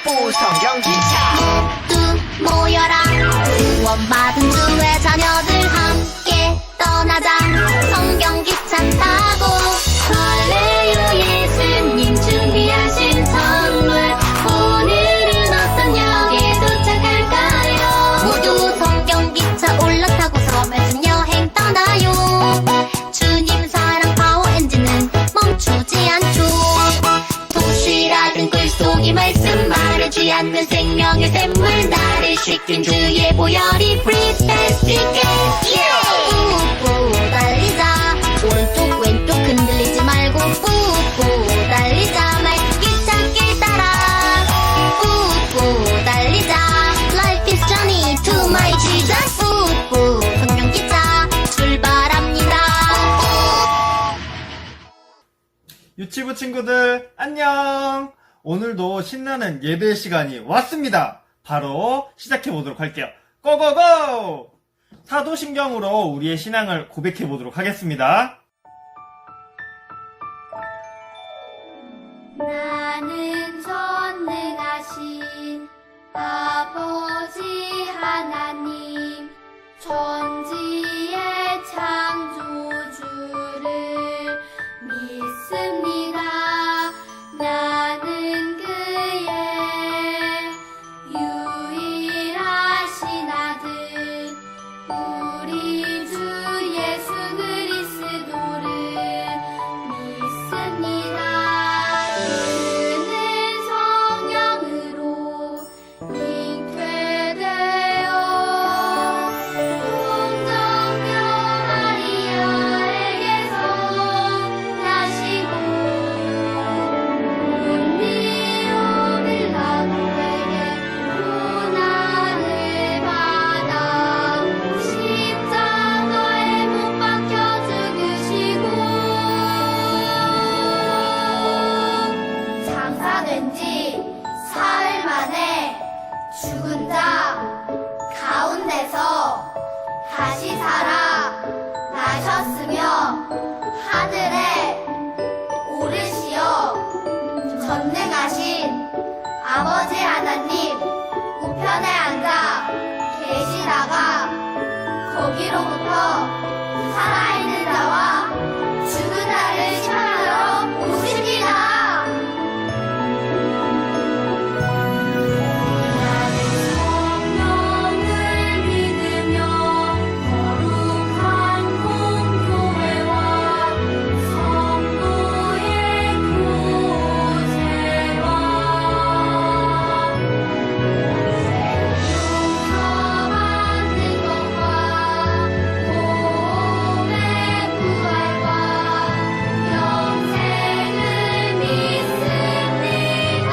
뽀뽀 성경기차. 모두 모여라. 구원받은 주의 자녀들 함께 떠나자. 성경기차 타고 설레요. 예수님 준비하신 선물. 오늘은 어떤 역에 도착할까요? 모두 성경기차 올라타고 섬에서 여행 떠나요. 주님 사랑 파워 엔진은 멈추지 않죠. 도시락은 꿀속의 말씀 마르지 않는 생명의 샘물. 나를 씻긴 주의 보혈이 프리스 패스게. 뿌뿌 달리자. 오른쪽 왼쪽 흔들리지 말고 뿌뿌 달리자. 말기차길 따라 뿌뿌 달리자. Life is journey to my Jesus. 뿌뿌 성경기차 출발합니다. 유치부 친구들 안녕. 오늘도 신나는 예배 시간이 왔습니다. 바로 시작해 보도록 할게요. 고고고! 사도신경으로 우리의 신앙을 고백해 보도록 하겠습니다. 나는 전능하신 아버지 하나님 천지의 창조주를 믿습니다. 나는 그의 유일하신 아들 우리 주 예수 그리스도를 믿습니다. 그는 성령으로 잉태되어 동정녀 마리아에게서 나시고 본디오 빌라도에게 고난을 받아 십자가에 못 박혀 죽으시고 장사된 지 사흘 만에 죽은 자 가운데서 다시 살아 나셨으며 하늘에 오르시어 전능하신 아버지 하나님 우편에 앉아 계시다가 거기로부터 살아있는 자와 죽은 자를 심판하러 오십니다. 나는 성령을 믿으며 거룩한 공교회와 성도의 교제와 용서받는 것과 몸의 부활과 영생을 믿습니다.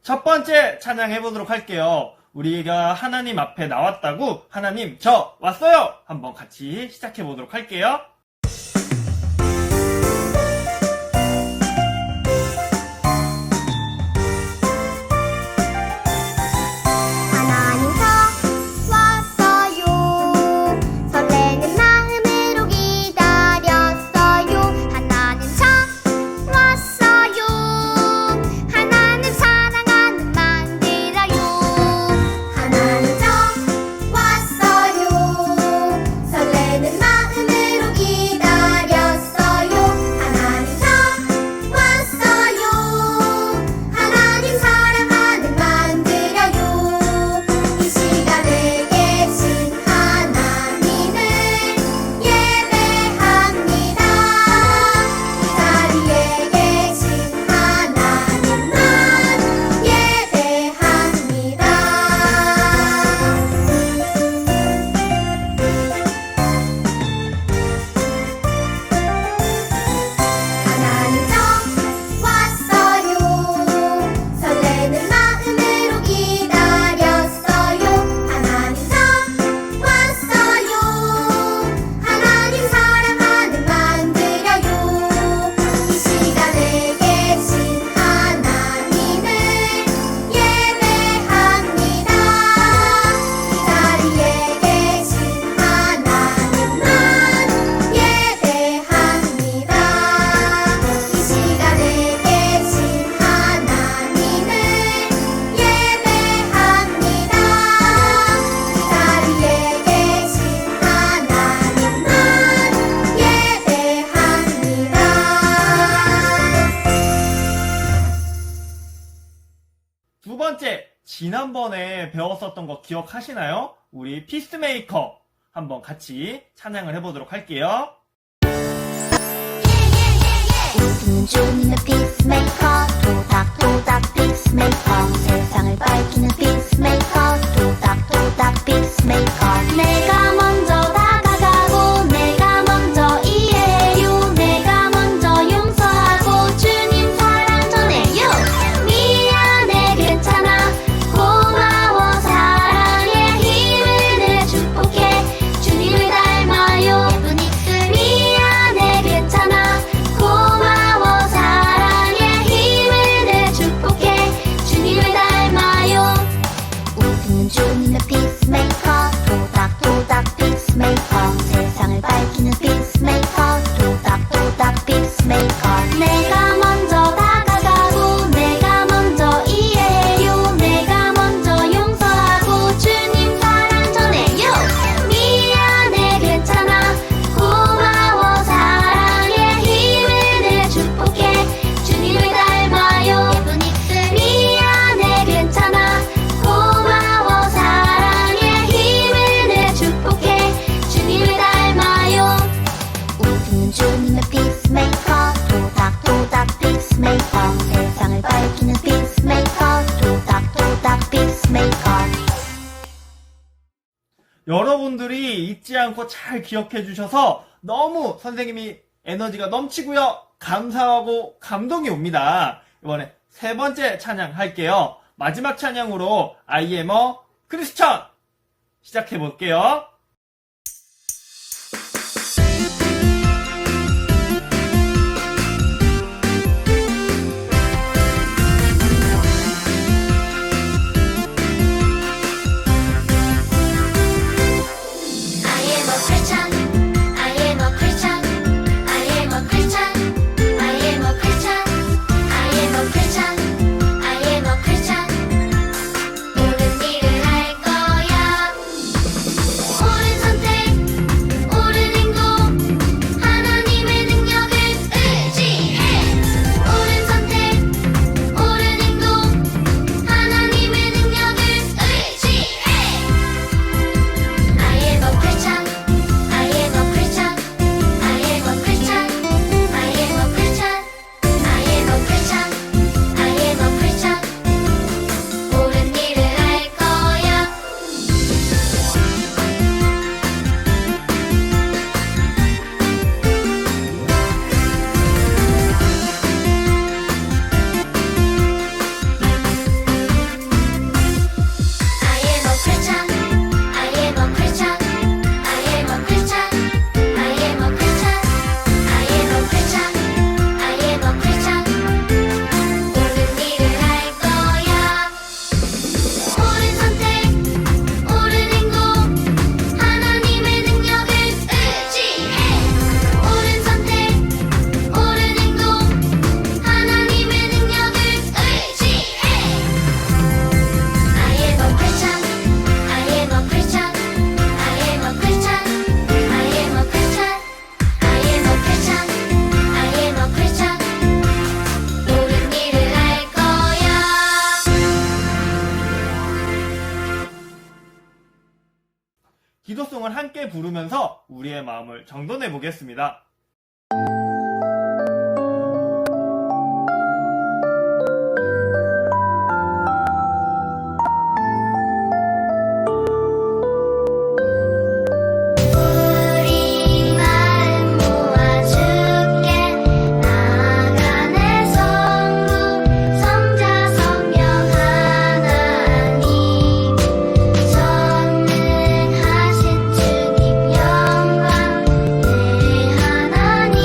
첫 번째 찬양해 보도록 할게요. 우리가 하나님 앞에 나왔다고 하나님 저 왔어요. 한번 같이 시작해 보도록 할게요. 하나님 저 왔어요. 설레는 마음으로 기다렸어요. 하나님 저 왔어요. 하나님 사랑하는 만들어요. 하나님 저 왔어요. 설레는 마음으로 기다렸어요. 지난번에 배웠었던 거 기억하시나요? 우리 피스메이커 한번 같이 찬양을 해보도록 할게요. 우리는 조니는 피스메이커 도닥도닥 피스메이커 세상을 밝히는 피스메이커 도닥도닥 피스메이커 내가 먼저 다가가고 내가 먼저 이해해요 내가 먼저 용서하고 주님 사랑 전해요 미안해 괜찮아 고마워 사랑의 힘을 내 축복해 주님을 닮아요 예쁜 입술 미안해 괜찮아 고마워 사랑의 힘을 내 축복해 주님을 닮아요 우리는 주님의 피스메이커 도닥도닥 피스메이커 세상을 밝히는 피스메이커 도닥도닥 피스메이커 내가 먼저 다가가고 내가 먼저 이해해요 내가 먼저 용서하고 주님 사랑 전해요 미안해 괜찮아 고마워 사랑의 힘을 내 축복해 주님을 닮아요 예쁜 입술 미안해 괜찮아 고마워 사랑의 힘을 내 축복해 주님을 닮아요 우리는 주님의 피스메이커 도닥도닥 피스메이커 세상을 밝히는 피스메이커 도닥도닥 피스메이커 여러분들이 잊지 않고 잘 기억해 주셔서 너무 선생님이 에너지가 넘치고요. 감사하고 감동이 옵니다. 이번에 세 번째 찬양 할게요. 마지막 찬양으로 I am a Christian 시작해 볼게요. I am a Christian. I am a Christian. I am a Christian. I am a Christian. I am a Christian. I am a Christian. 옳은 일을 할 거야. 옳은 선택, 옳은 행동. 하나님의 능력을 의지해. 옳은 선택, 옳은 행동. 하나님의 능력을 의지해. I am a Christian. I am a Christian. I am a Christian. I am a Christian. I am a Christian. I am a Christian. 옳은 일을 할 거야. I am a Christian. I am a Christian. I am a Christian. I am a Christian. I am a Christian. I am a Christian. 옳은 일을 할 거야. 옳은 선택, 옳은 행동. 하나님의 능력을 의지해. 옳은 선택, 옳은 행동. 하나님의 능력을 의지해. I am a Christian. I am a Christian. I am a Christian. I am a Christian. I am a Christian. I am a Christian. 옳은 일을 할 거야. 기도송을 함께 부르면서 우리의 마음을 정돈해 보겠습니다. 우리 마음 모아 주께 나아가네 성부 성자 성령 하나님 전능하신 주님 영광 내 하나님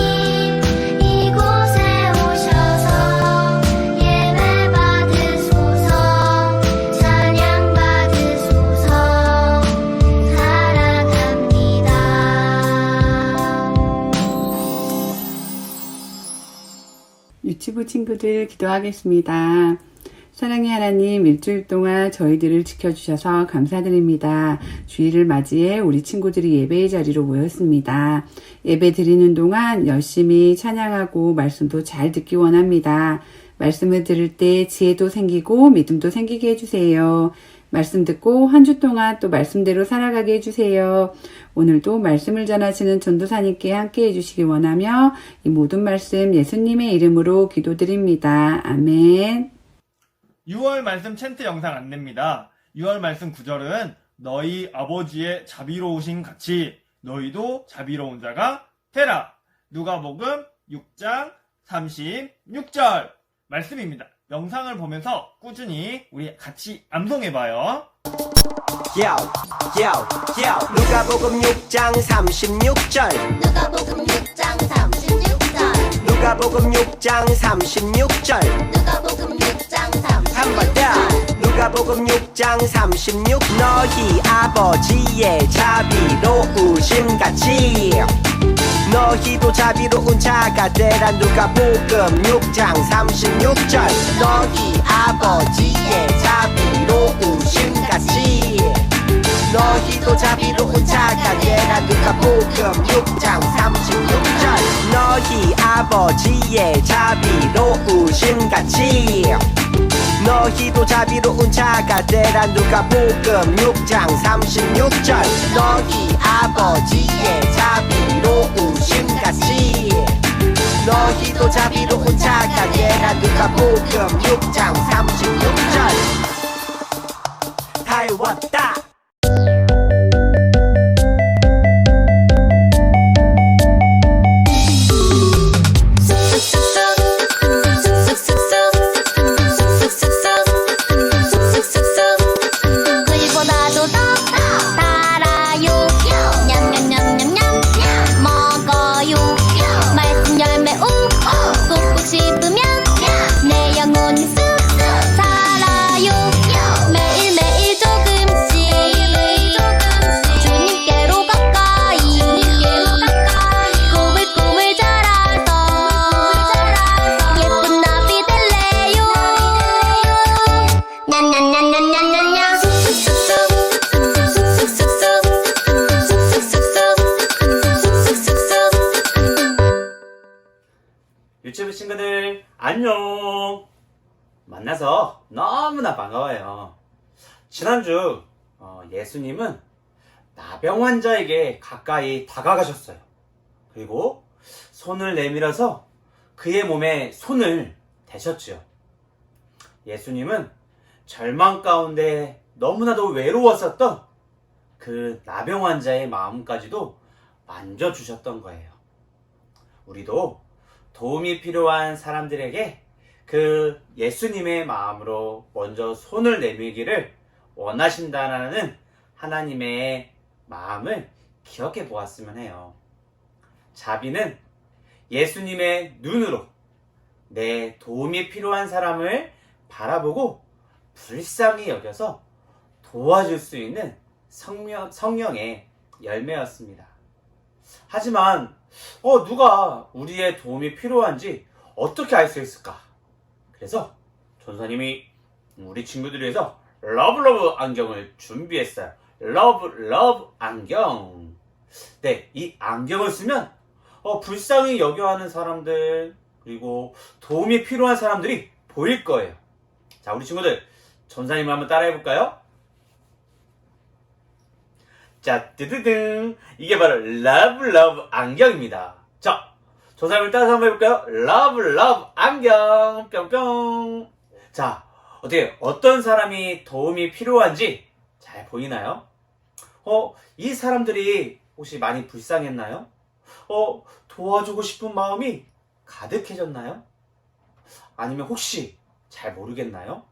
이곳에 오셔서 예배 받으소서 찬양 받으소서 사랑합니다. 유치부 친구들 기도하겠습니다. 사랑의 하나님, 일주일 동안 저희들을 지켜주셔서 감사드립니다. 주일을 맞이해 우리 친구들이 예배의 자리로 모였습니다. 예배 드리는 동안 열심히 찬양하고 말씀도 잘 듣기 원합니다. 말씀을 들을 때 지혜도 생기고 믿음도 생기게 해주세요. 말씀 듣고 한 주 동안 또 말씀대로 살아가게 해주세요. 오늘도 말씀을 전하시는 전도사님께 함께 해주시기 원하며 이 모든 말씀 예수님의 이름으로 기도드립니다. 아멘. 6월 말씀 챈트 영상 안내입니다. 6월 말씀 9절은 너희 아버지의 자비로우신 같이 너희도 자비로운 자가 되라. 누가복음 6장 36절 말씀입니다. 영상을 보면서 꾸준히 우리 같이 암송해봐요. 누가복음 6장 36절 누가복음 6장 36절 누가복음 6장 36절 누가복음 6장 36절 한 번 더 누가복음 6장 36 너희 아버지의 자비로우심 같이 너희도 자비로운 자가 되라. 누가복음 6장 36절 너희 아버지의 자비로우심 같이 너희도 자비로운 자가 되라. 누가복음 6장 36절 너희 아버지의 자비로우심 같이 너희도 자비로운 자가 되라. 누가복음 6장 36절 너희 아버지의 자비로우심 같이 너희도 자비로운 자가 되라. 누가복음 6장 36절 다 외웠다. 굴보다도 더 달아요 냠냠냠냠냠 먹어요 말씀 열매 꾹꾹 씹으면 내 영혼이 쑥쑥 자라요 매일매일 조금씩 주님께로 가까이 꾸물꾸물 자라서 예쁜 나비 될래요 냠냠냠냠냠냠 유튜브 친구들 안녕. 만나서 너무나 반가워요. 지난주 예수님은 나병 환자에게 가까이 다가가셨어요. 그리고 손을 내밀어서 그의 몸에 손을 대셨지요. 예수님은 절망 가운데 너무나도 외로웠었던 그 나병 환자의 마음까지도 만져주셨던 거예요. 우리도 도움이 필요한 사람들에게 그 예수님의 마음으로 먼저 손을 내밀기를 원하신다는 하나님의 마음을 기억해 보았으면 해요. 자비는 예수님의 눈으로 내 도움이 필요한 사람을 바라보고 불쌍히 여겨서 도와줄 수 있는 성령의 열매였습니다. 하지만 누가 우리의 도움이 필요한지 어떻게 알 수 있을까? 그래서 전사님이 우리 친구들을 위해서 러브 안경을 준비했어요. 러브 안경. 네, 이 안경을 쓰면 불쌍히 여겨하는 사람들 그리고 도움이 필요한 사람들이 보일 거예요. 자, 우리 친구들 전사님을 한번 따라해 볼까요? 자, 뜨드등. 이게 바로 러브 안경입니다. 자, 전사님을 따라서 한번 해볼까요? 러브 안경. 뿅뿅. 자, 어떤 사람이 도움이 필요한지 잘 보이나요? 이 사람들이 혹시 많이 불쌍했나요? 도와주고 싶은 마음이 가득해졌나요? 아니면 혹시 잘 모르겠나요?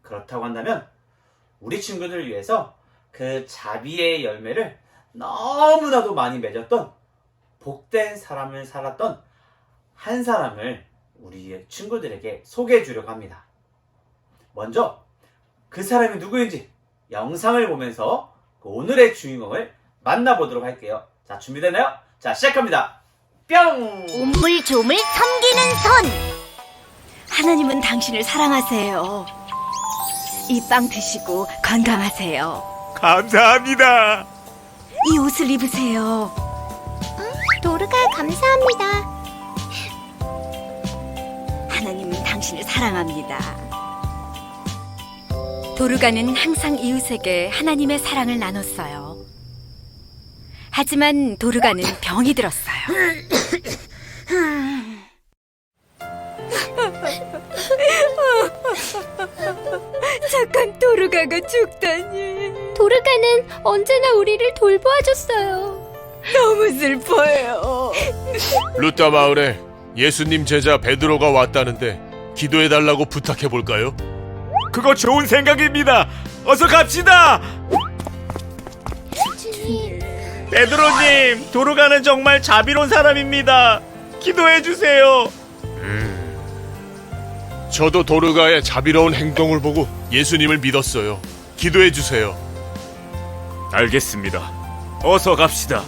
그렇다고 한다면 우리 친구들을 위해서 그 자비의 열매를 너무나도 많이 맺었던 복된 사람을 살았던 한 사람을 우리 친구들에게 소개해 주려고 합니다. 먼저 그 사람이 누구인지 영상을 보면서 오늘의 주인공을 만나보도록 할게요. 자, 준비되나요? 자, 시작합니다. 뿅! 오물조물 섬기는 손. 하나님은 당신을 사랑하세요. 이 빵 드시고 건강하세요. 감사합니다. 이 옷을 입으세요. 도르가 감사합니다. 하나님은 당신을 사랑합니다. 도르가는 항상 이웃에게 하나님의 사랑을 나눴어요. 하지만 도르가는 병이 들었어요. 착한 도르가가 죽다니. 도르가는 언제나 우리를 돌보아줬어요. 너무 슬퍼요. 루타 마을에 예수님 제자 베드로가 왔다는데 기도해달라고 부탁해볼까요? 그거 좋은 생각입니다. 어서 갑시다. 주님, 베드로님, 도르가는 정말 자비로운 사람입니다. 기도해주세요. 저도 도르가의 자비로운 행동을 보고 예수님을 믿었어요. 기도해주세요. 알겠습니다. 어서 갑시다.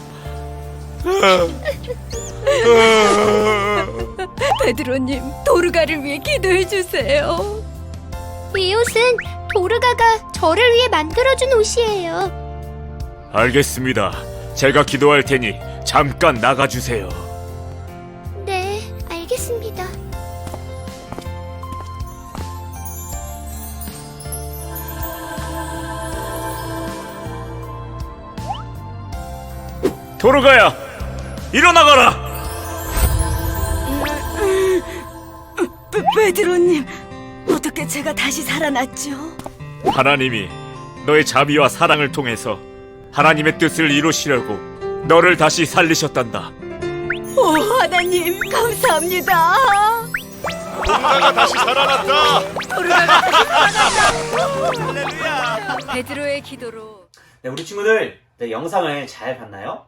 베드로님, 도르가를 위해 기도해 주세요. 이 옷은 도르가가 저를 위해 만들어준 옷이에요. 알겠습니다. 제가 기도할 테니 잠깐 나가주세요. 네, 알겠습니다. 도르가야, 일어나거라. 베드로님, 어떻게 제가 다시 살아났죠? 하나님이 너의 자비와 사랑을 통해서 하나님의 뜻을 이루시려고 너를 다시 살리셨단다. 오, 하나님, 감사합니다. 도르가가 다시 살아났다. 베드로의 기도로. 네, 우리 친구들 네, 영상을 잘 봤나요?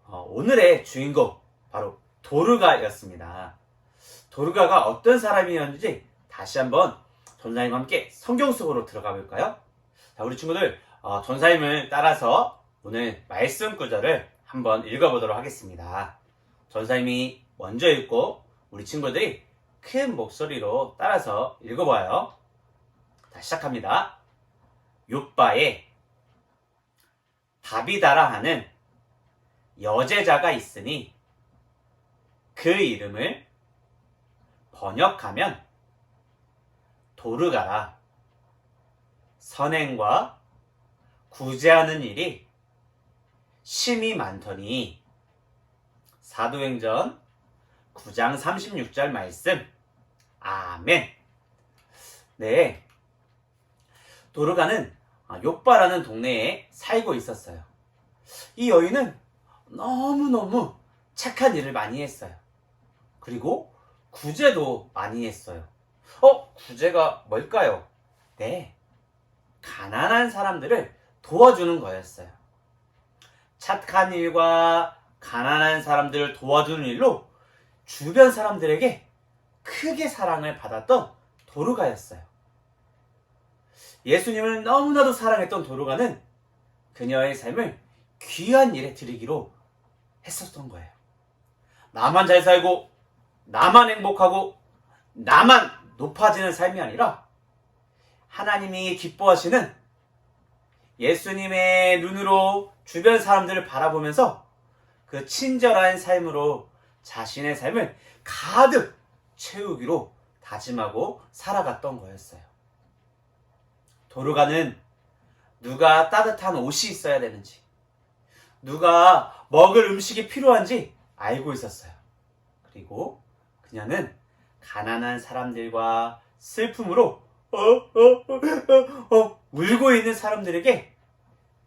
오늘의 주인공 바로 도르가였습니다. 도르가가 어떤 사람이었는지 다시 한번 전사님과 함께 성경 속으로 들어가 볼까요? 자, 우리 친구들 전사님을 따라서 오늘 말씀 구절을 한번 읽어보도록 하겠습니다. 전사님이 먼저 읽고 우리 친구들이 큰 목소리로 따라서 읽어봐요. 자, 시작합니다. 욥바에 다비다라 하는 여제자가 있으니 그 이름을 번역하면 도르가라. 선행과 구제하는 일이 심히 많더니. 사도행전 9장 36절 말씀. 아멘. 네, 도르가는 욥바라는 동네에 살고 있었어요. 이 여인은 너무너무 착한 일을 많이 했어요. 그리고 구제도 많이 했어요. 구제가 뭘까요? 네, 가난한 사람들을 도와주는 거였어요. 착한 일과 가난한 사람들을 도와주는 일로 주변 사람들에게 크게 사랑을 받았던 도르가였어요. 예수님을 너무나도 사랑했던 도르가는 그녀의 삶을 귀한 일에 드리기로 했었던 거예요. 나만 잘 살고 나만 행복하고 나만 높아지는 삶이 아니라 하나님이 기뻐하시는 예수님의 눈으로 주변 사람들을 바라보면서 그 친절한 삶으로 자신의 삶을 가득 채우기로 다짐하고 살아갔던 거였어요. 도르가는 누가 따뜻한 옷이 있어야 되는지, 누가 먹을 음식이 필요한지 알고 있었어요. 그리고 그녀는 가난한 사람들과 슬픔으로 울고 있는 사람들에게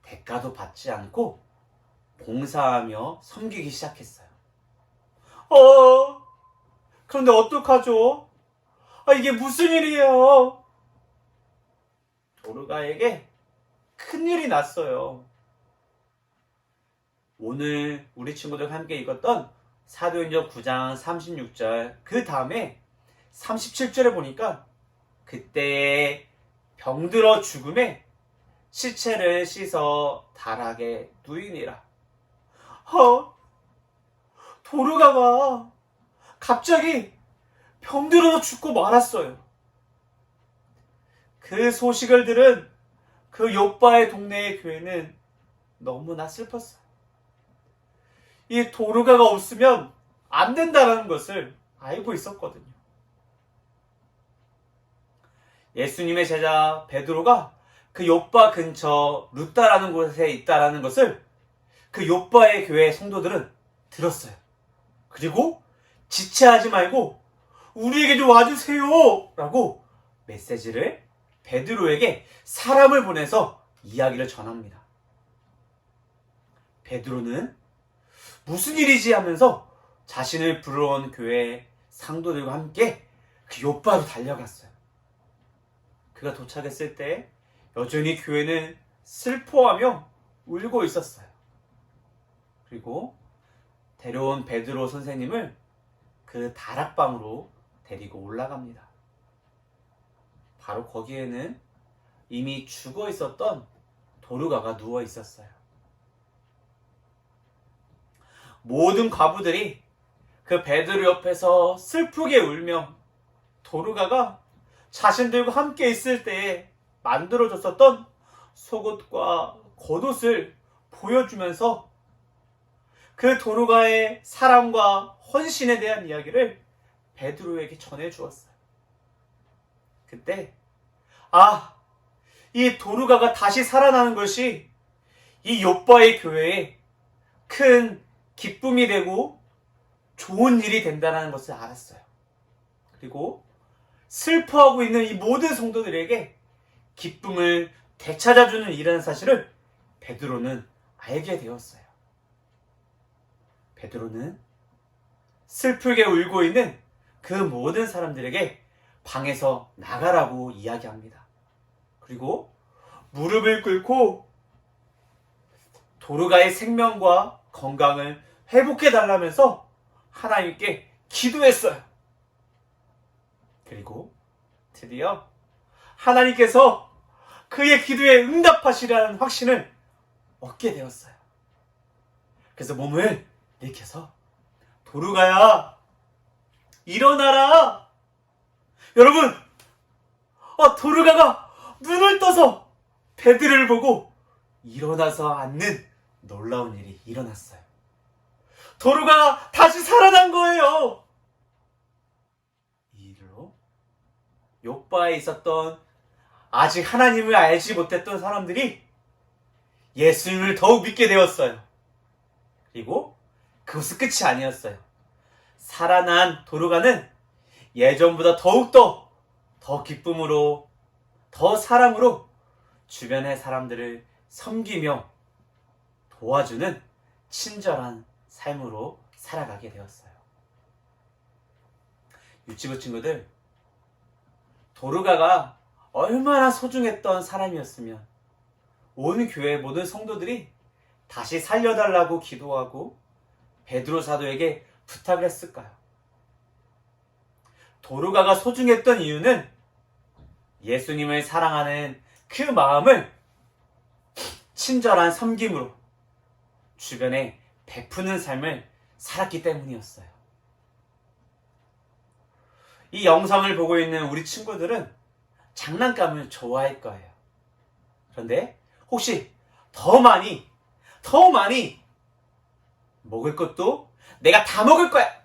대가도 받지 않고 봉사하며 섬기기 시작했어요. 그런데 어떡하죠? 이게 무슨 일이에요? 도르가에게 큰일이 났어요. 오늘 우리 친구들 함께 읽었던 사도행전 9장 36절 그 다음에 37절에 보니까 그때에 병들어 죽음에 시체를 씻어 다락에 누이니라. 도르가가 갑자기 병들어 죽고 말았어요. 그 소식을 들은 그 욥바의 동네의 교회는 너무나 슬펐어요. 이 도르가가 없으면 안 된다는 것을 알고 있었거든요. 예수님의 제자 베드로가 그 욥바 근처 루다라는 곳에 있다라는 것을 그 욥바의 교회 성도들은 들었어요. 그리고 지체하지 말고 우리에게 좀 와주세요 라고 메시지를 베드로에게 사람을 보내서 이야기를 전합니다. 베드로는 무슨 일이지 하면서 자신을 불러온 교회 상도들과 함께 그 욥바로 달려갔어요. 그가 도착했을 때 여전히 교회는 슬퍼하며 울고 있었어요. 그리고 데려온 베드로 선생님을 그 다락방으로 데리고 올라갑니다. 바로 거기에는 이미 죽어 있었던 도르가가 누워 있었어요. 모든 과부들이 그 베드로 옆에서 슬프게 울며 도르가가 자신들과 함께 있을 때에 만들어줬었던 속옷과 겉옷을 보여주면서 그 도르가의 사랑과 헌신에 대한 이야기를 베드로에게 전해주었어요. 그때 이 도르가가 다시 살아나는 것이 이 욥바의 교회에 큰 기쁨이 되고 좋은 일이 된다는 것을 알았어요. 그리고 슬퍼하고 있는 이 모든 성도들에게 기쁨을 되찾아주는 일이라는 사실을 베드로는 알게 되었어요. 베드로는 슬프게 울고 있는 그 모든 사람들에게 방에서 나가라고 이야기합니다. 그리고 무릎을 꿇고 도르가의 생명과 건강을 회복해달라면서 하나님께 기도했어요. 그리고 드디어 하나님께서 그의 기도에 응답하시라는 확신을 얻게 되었어요. 그래서 몸을 일으켜서 도르가야 일어나라. 여러분, 도르가가 눈을 떠서 베드로를 보고 일어나서 앉는 놀라운 일이 일어났어요. 도르가가 다시 살아난 거예요. 이 일로 욥바에 있었던 아직 하나님을 알지 못했던 사람들이 예수님을 더욱 믿게 되었어요. 그리고 그것은 끝이 아니었어요. 살아난 도르가는 예전보다 더욱더 더 기쁨으로, 더 사랑으로 주변의 사람들을 섬기며 도와주는 친절한 삶으로 살아가게 되었어요. 유치부 친구들, 도르가가 얼마나 소중했던 사람이었으면 온 교회 모든 성도들이 다시 살려달라고 기도하고 베드로 사도에게 부탁을 했을까요? 도르가가 소중했던 이유는 예수님을 사랑하는 그 마음을 친절한 섬김으로 주변에 베푸는 삶을 살았기 때문이었어요. 이 영상을 보고 있는 우리 친구들은 장난감을 좋아할 거예요. 그런데 혹시 더 많이 먹을 것도 내가 다 먹을 거야.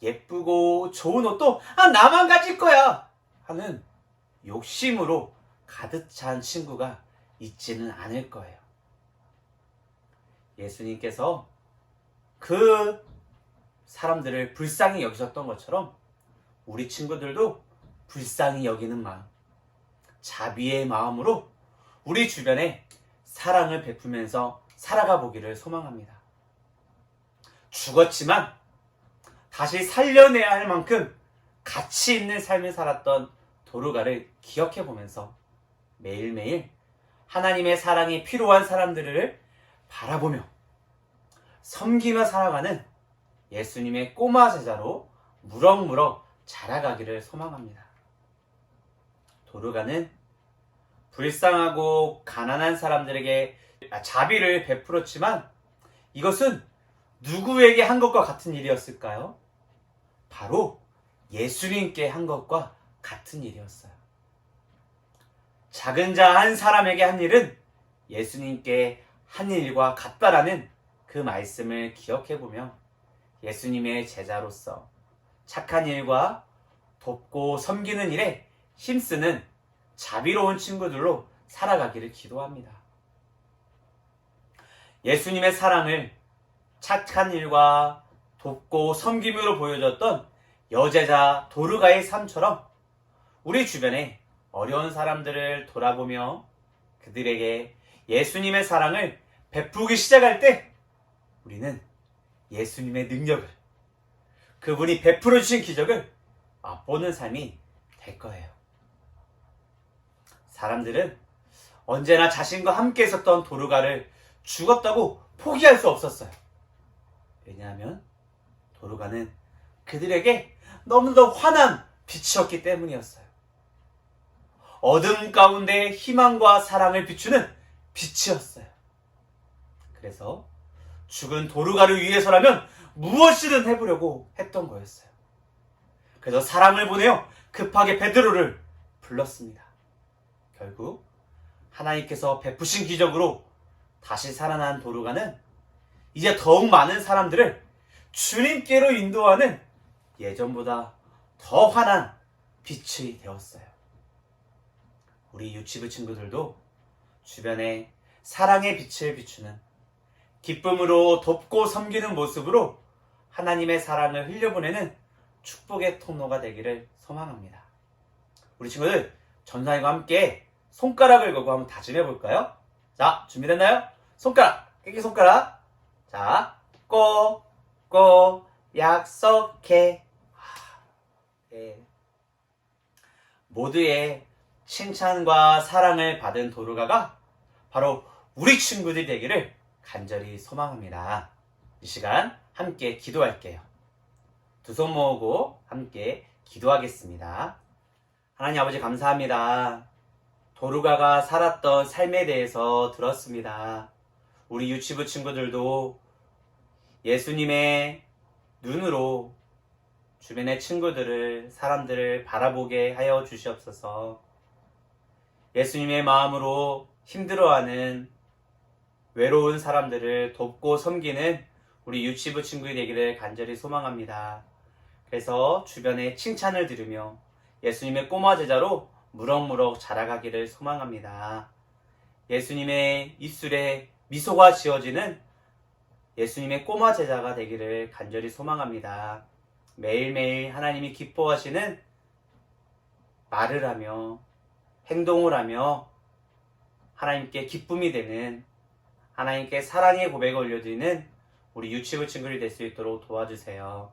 예쁘고 좋은 옷도 나만 가질 거야 하는 욕심으로 가득 찬 친구가 있지는 않을 거예요. 예수님께서 그 사람들을 불쌍히 여기셨던 것처럼 우리 친구들도 불쌍히 여기는 마음, 자비의 마음으로 우리 주변에 사랑을 베푸면서 살아가 보기를 소망합니다. 죽었지만 다시 살려내야 할 만큼 가치 있는 삶을 살았던 도르가를 기억해 보면서 매일매일 하나님의 사랑이 필요한 사람들을 바라보며 섬기며 살아가는 예수님의 꼬마 제자로 무럭무럭 자라가기를 소망합니다. 도르가는 불쌍하고 가난한 사람들에게 자비를 베풀었지만 이것은 누구에게 한 것과 같은 일이었을까요? 바로 예수님께 한 것과 같은 일이었어요. 작은 자 한 사람에게 한 일은 예수님께 한 일과 같다라는 그 말씀을 기억해보며 예수님의 제자로서 착한 일과 돕고 섬기는 일에 힘쓰는 자비로운 친구들로 살아가기를 기도합니다. 예수님의 사랑을 착한 일과 돕고 섬김으로 보여줬던 여제자 도르가의 삶처럼 우리 주변에 어려운 사람들을 돌아보며 그들에게 예수님의 사랑을 베푸기 시작할 때 우리는 예수님의 능력을, 그분이 베풀어 주신 기적을 맛보는 삶이 될 거예요. 사람들은 언제나 자신과 함께 있었던 도르가를 죽었다고 포기할 수 없었어요. 왜냐하면 도르가는 그들에게 너무도 환한 빛이었기 때문이었어요. 어둠 가운데 희망과 사랑을 비추는 빛이었어요. 그래서 죽은 도르가를 위해서라면 무엇이든 해보려고 했던 거였어요. 그래서 사람을 보내어 급하게 베드로를 불렀습니다. 결국 하나님께서 베푸신 기적으로 다시 살아난 도르가는 이제 더욱 많은 사람들을 주님께로 인도하는 예전보다 더 환한 빛이 되었어요. 우리 유치부 친구들도 주변에 사랑의 빛을 비추는, 기쁨으로 돕고 섬기는 모습으로 하나님의 사랑을 흘려보내는 축복의 통로가 되기를 소망합니다. 우리 친구들, 전사님과 함께 손가락을 걸고 한번 다짐해 볼까요? 자, 준비됐나요? 손가락, 깨기 손가락. 자, 꼭 약속해. 네. 모두의 칭찬과 사랑을 받은 도르가가 바로 우리 친구들이 되기를 간절히 소망합니다. 이 시간 함께 기도할게요. 두 손 모으고 함께 기도하겠습니다. 하나님 아버지 감사합니다. 도르가가 살았던 삶에 대해서 들었습니다. 우리 유치부 친구들도 예수님의 눈으로 주변의 친구들을, 사람들을 바라보게 하여 주시옵소서. 예수님의 마음으로 힘들어하는 외로운 사람들을 돕고 섬기는 우리 유치부 친구들이 되기를 간절히 소망합니다. 그래서 주변에 칭찬을 들으며 예수님의 꼬마 제자로 무럭무럭 자라가기를 소망합니다. 예수님의 입술에 미소가 지어지는 예수님의 꼬마 제자가 되기를 간절히 소망합니다. 매일매일 하나님이 기뻐하시는 말을 하며 행동을 하며 하나님께 기쁨이 되는, 하나님께 사랑의 고백을 올려드리는 우리 유치부 친구들이 될 수 있도록 도와주세요.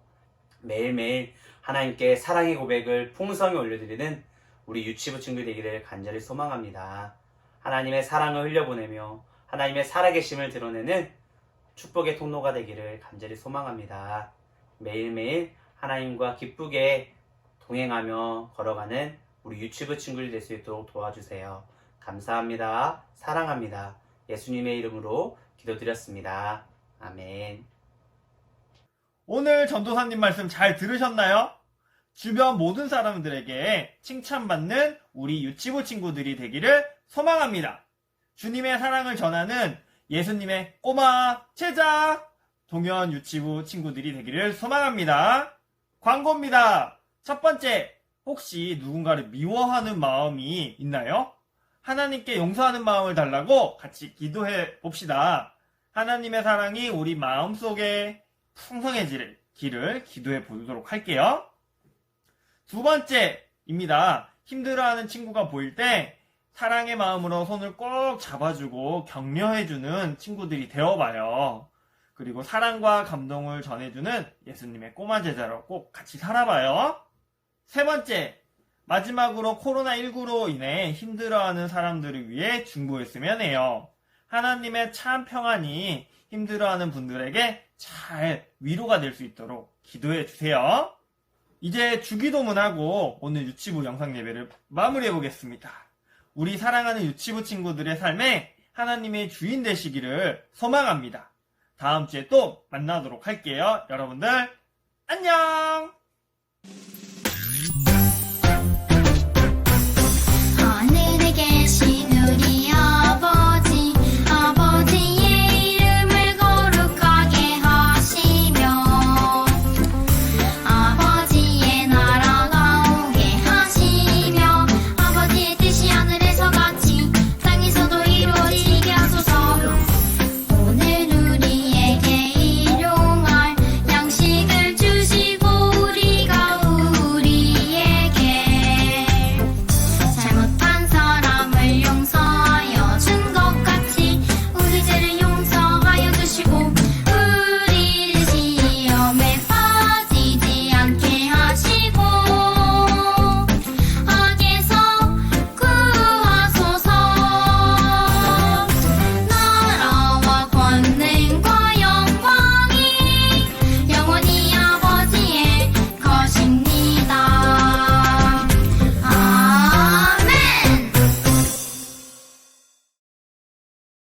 매일매일 하나님께 사랑의 고백을 풍성히 올려드리는 우리 유치부 친구들이 되기를 간절히 소망합니다. 하나님의 사랑을 흘려보내며 하나님의 살아계심을 드러내는 축복의 통로가 되기를 간절히 소망합니다. 매일매일 하나님과 기쁘게 동행하며 걸어가는 우리 유치부 친구들이 될 수 있도록 도와주세요. 감사합니다. 사랑합니다. 예수님의 이름으로 기도드렸습니다. 아멘. 오늘 전도사님 말씀 잘 들으셨나요? 주변 모든 사람들에게 칭찬받는 우리 유치부 친구들이 되기를 소망합니다. 주님의 사랑을 전하는 예수님의 꼬마 제자 동현 유치부 친구들이 되기를 소망합니다. 광고입니다. 첫 번째, 혹시 누군가를 미워하는 마음이 있나요? 하나님께 용서하는 마음을 달라고 같이 기도해 봅시다. 하나님의 사랑이 우리 마음속에 풍성해지기를 기도해 보도록 할게요. 두 번째입니다. 힘들어하는 친구가 보일 때 사랑의 마음으로 손을 꼭 잡아주고 격려해주는 친구들이 되어봐요. 그리고 사랑과 감동을 전해주는 예수님의 꼬마 제자로 꼭 같이 살아봐요. 세 번째, 마지막으로 코로나19로 인해 힘들어하는 사람들을 위해 중보했으면 해요. 하나님의 참 평안이 힘들어하는 분들에게 잘 위로가 될 수 있도록 기도해 주세요. 이제 주기도문하고 오늘 유치부 영상 예배를 마무리해 보겠습니다. 우리 사랑하는 유치부 친구들의 삶에 하나님의 주인 되시기를 소망합니다. 다음 주에 또 만나도록 할게요. 여러분들 안녕!